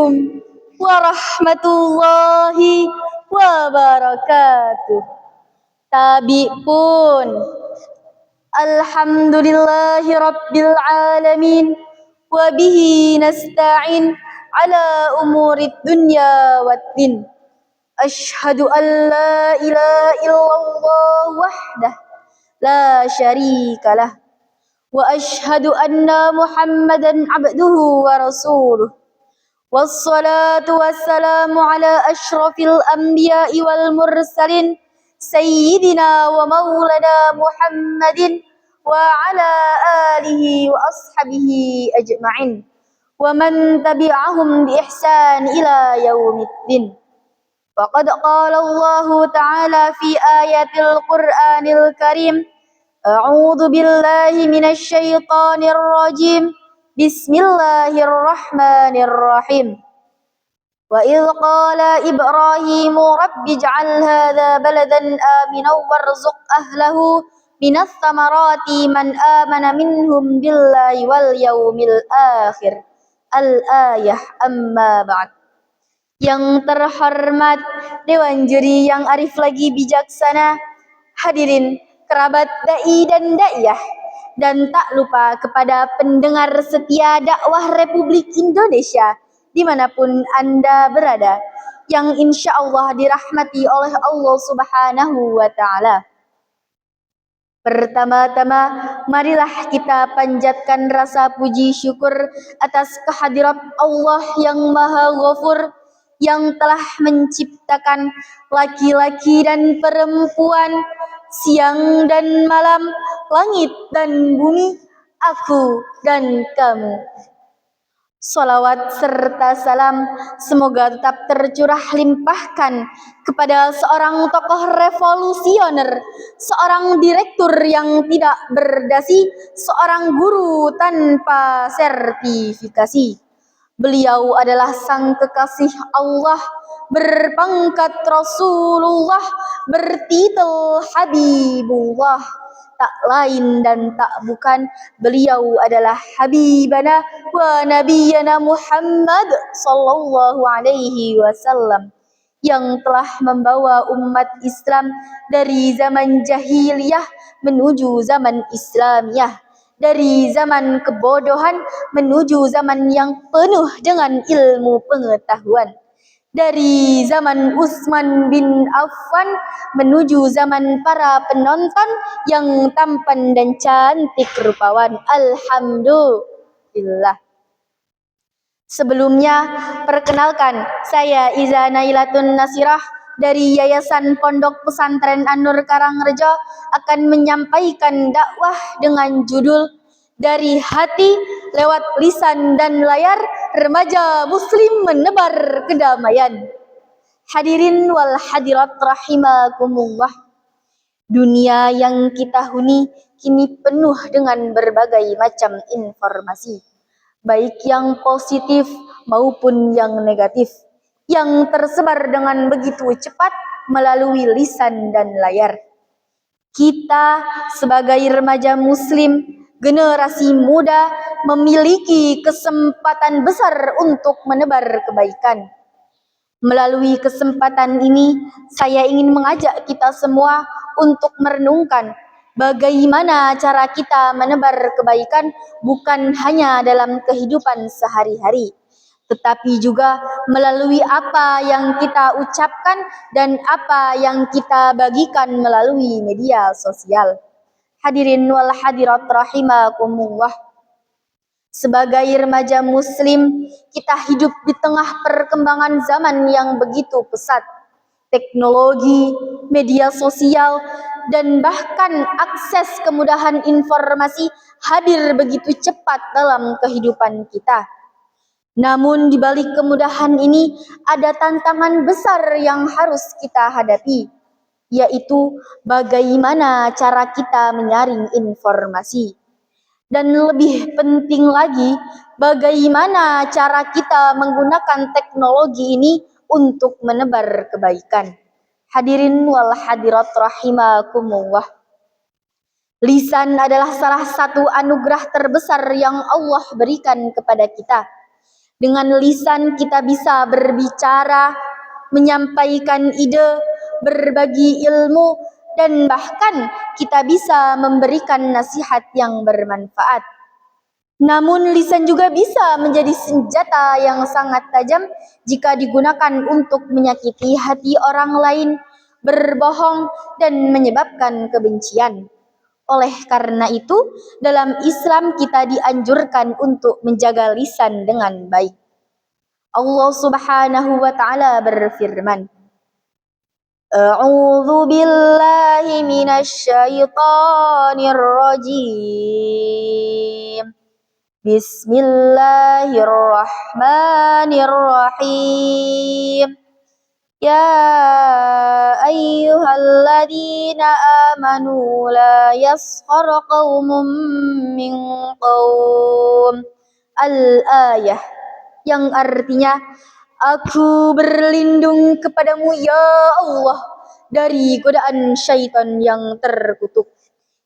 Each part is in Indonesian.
Assalamualaikum warahmatullahi wabarakatuh. Tabi pun. Alhamdulillahi rabbil alamin. Wabihi nasta'in ala umurid dunya waddin. Ashhadu an la ilaha illallah wahdah la syarikalah. Wa ashhadu anna Muhammadan abduhu wa rasuluh. Wassalatu wassalamu ala ashrafil anbiya'i wal mursalin sayyidina wa maulana Muhammadin wa ala alihi wa ashabihi ajma'in wa man tabi'ahum bi ihsan ila yaumiddin. Faqad qala Allah ta'ala fi ayatil Qur'anil Karim, a'udzu billahi minasy syaithanir rajim. Bismillahirrahmanirrahim. Wa idh qala Ibrahimu rabbi ij'al hadha baladan aminan warzuq ahlahu minas thamarati man amana minhum billahi wal yaumil akhir. Al-ayah, amma ba'd. Yang terhormat Dewan Juri yang arif lagi bijaksana, hadirin kerabat dai dan daiyah, dan tak lupa kepada pendengar setia dakwah Republik Indonesia dimanapun Anda berada, yang insya Allah dirahmati oleh Allah Subhanahu wa Ta'ala. Pertama-tama, marilah kita panjatkan rasa puji syukur atas kehadirat Allah yang Maha Ghafur, yang telah menciptakan laki-laki dan perempuan, siang dan malam, langit dan bumi, aku dan kamu. Salawat serta salam semoga tetap tercurah limpahkan kepada seorang tokoh revolusioner, seorang direktur yang tidak berdasi, seorang guru tanpa sertifikasi. Beliau adalah sang kekasih Allah, berpangkat Rasulullah, bertitel Habibullah. Tak lain dan tak bukan, beliau adalah Habibana wa Nabiyana Muhammad sallallahu alaihi wasallam, yang telah membawa umat Islam dari zaman jahiliyah menuju zaman Islamiyah, dari zaman kebodohan menuju zaman yang penuh dengan ilmu pengetahuan, dari zaman Utsman bin Affan menuju zaman para penonton yang tampan dan cantik rupawan. Alhamdulillah. Sebelumnya, perkenalkan, saya Iza Nailatun Nasirah dari Yayasan Pondok Pesantren An-Nur Karangrejo akan menyampaikan dakwah dengan judul Dari Hati Lewat Lisan dan Layar, Remaja Muslim Menebar Kedamaian. Hadirin wal hadirat rahimakumullah. Dunia yang kita huni kini penuh dengan berbagai macam informasi, baik yang positif maupun yang negatif, yang tersebar dengan begitu cepat melalui lisan dan layar. Kita sebagai remaja muslim, generasi muda, memiliki kesempatan besar untuk menebar kebaikan. Melalui kesempatan ini, saya ingin mengajak kita semua untuk merenungkan bagaimana cara kita menebar kebaikan bukan hanya dalam kehidupan sehari-hari, tetapi juga melalui apa yang kita ucapkan dan apa yang kita bagikan melalui media sosial. Hadirin wal hadirat rahimakumullah. Sebagai remaja muslim, kita hidup di tengah perkembangan zaman yang begitu pesat. Teknologi, media sosial, dan bahkan akses kemudahan informasi hadir begitu cepat dalam kehidupan kita. Namun di balik kemudahan ini ada tantangan besar yang harus kita hadapi, yaitu bagaimana cara kita menyaring informasi. Dan lebih penting lagi, bagaimana cara kita menggunakan teknologi ini untuk menebar kebaikan. Hadirin wal hadirat rahimakumullah. Lisan adalah salah satu anugerah terbesar yang Allah berikan kepada kita. Dengan lisan kita bisa berbicara, menyampaikan ide, berbagi ilmu, dan bahkan kita bisa memberikan nasihat yang bermanfaat. Namun lisan juga bisa menjadi senjata yang sangat tajam jika digunakan untuk menyakiti hati orang lain, berbohong, dan menyebabkan kebencian. Oleh karena itu, dalam Islam kita dianjurkan untuk menjaga lisan dengan baik. Allah Subhanahu wa taala berfirman, A'udzu billahi minasy syaithanir rajim. Bismillahirrahmanirrahim. Ya ayyuhalladzina amanu la yaskhar qaumun min qaum. Al-ayah, yang artinya, aku berlindung kepadamu ya Allah dari godaan syaitan yang terkutuk,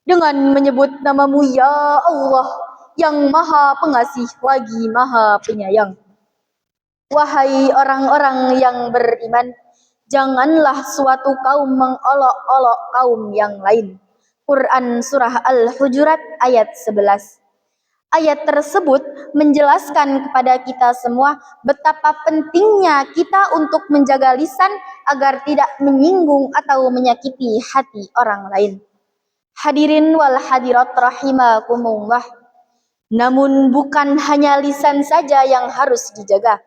dengan menyebut namamu ya Allah yang maha pengasih lagi maha penyayang. Wahai orang-orang yang beriman, janganlah suatu kaum mengolok-olok kaum yang lain. Quran Surah Al-Hujurat ayat 11. Ayat tersebut menjelaskan kepada kita semua betapa pentingnya kita untuk menjaga lisan agar tidak menyinggung atau menyakiti hati orang lain. Hadirin wal hadirat rahimakumullah. Namun bukan hanya lisan saja yang harus dijaga.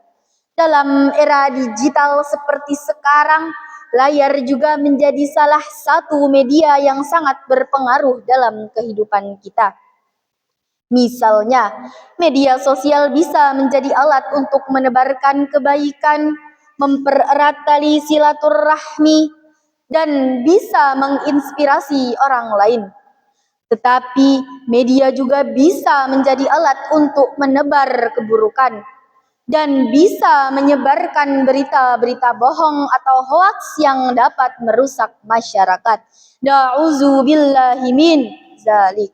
Dalam era digital seperti sekarang, layar juga menjadi salah satu media yang sangat berpengaruh dalam kehidupan kita. Misalnya, media sosial bisa menjadi alat untuk menebarkan kebaikan, mempererat tali silaturahmi, dan bisa menginspirasi orang lain. Tetapi media juga bisa menjadi alat untuk menebar keburukan dan bisa menyebarkan berita-berita bohong atau hoaks yang dapat merusak masyarakat. Na'udzubillahi min zalik.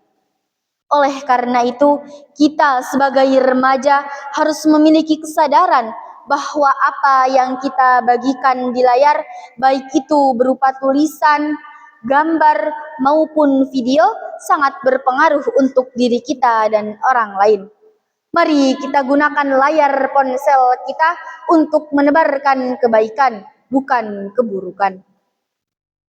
Oleh karena itu, kita sebagai remaja harus memiliki kesadaran bahwa apa yang kita bagikan di layar, baik itu berupa tulisan, gambar, maupun video, sangat berpengaruh untuk diri kita dan orang lain. Mari kita gunakan layar ponsel kita untuk menebarkan kebaikan, bukan keburukan.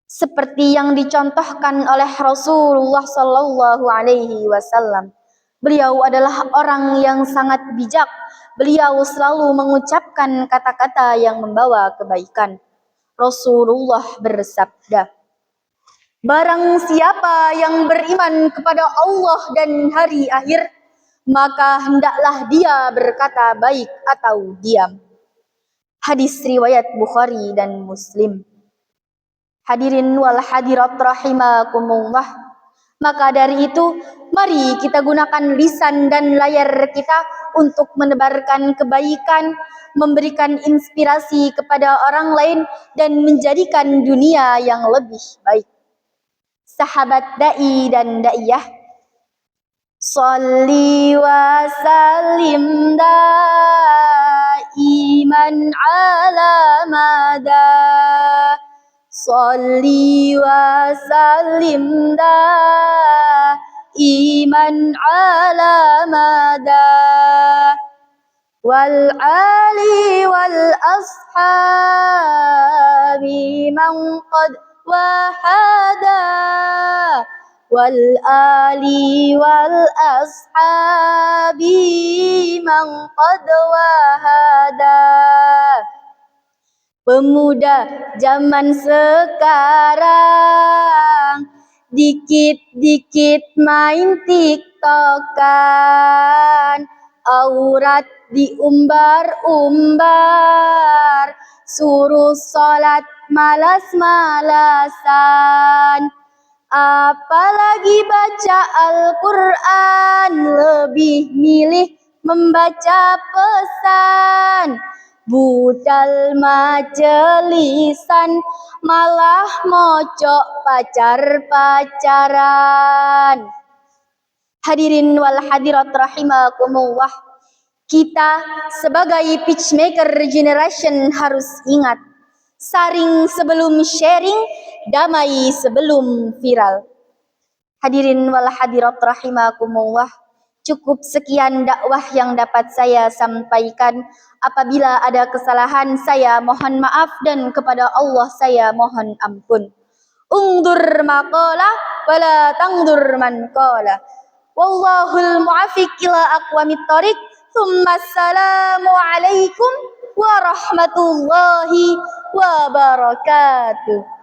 Seperti yang dicontohkan oleh Rasulullah Sallallahu Alaihi Wasallam, beliau adalah orang yang sangat bijak. Beliau selalu mengucapkan kata-kata yang membawa kebaikan. Rasulullah bersabda, barang siapa yang beriman kepada Allah dan hari akhir, maka hendaklah dia berkata baik atau diam. Hadis riwayat Bukhari dan Muslim. Hadirin wal hadirat rahimakumullah. Maka dari itu, mari kita gunakan lisan dan layar kita untuk menebarkan kebaikan, memberikan inspirasi kepada orang lain, dan menjadikan dunia yang lebih baik. Sahabat da'i dan da'iyah, Shalli wa sallim daiman ala mada. Shalli wa sallim daiman ala mada. Wal ali wal ashabi man qad wahada. Wal ali wal ashabi man qad wahada. Pemuda zaman sekarang dikit-dikit main tiktokan, aurat diumbar-umbar, suruh sholat malas-malasan. Apalagi baca Al-Quran, lebih milih membaca pesan. Budal majelisan, malah mocok pacar-pacaran. Hadirin wal hadirat rahimakumullah. Kita sebagai pitchmaker generation harus ingat, saring sebelum sharing, damai sebelum viral. Hadirin wal hadirat rahimakumullah, cukup sekian dakwah yang dapat saya sampaikan. Apabila ada kesalahan, saya mohon maaf, dan kepada Allah saya mohon ampun. Ungdur maqala wala tangdur man qala. Wallahul muwaffiq ila aqwamit thoriq. Assalamu alaikum warahmatullahi wabarakatuh.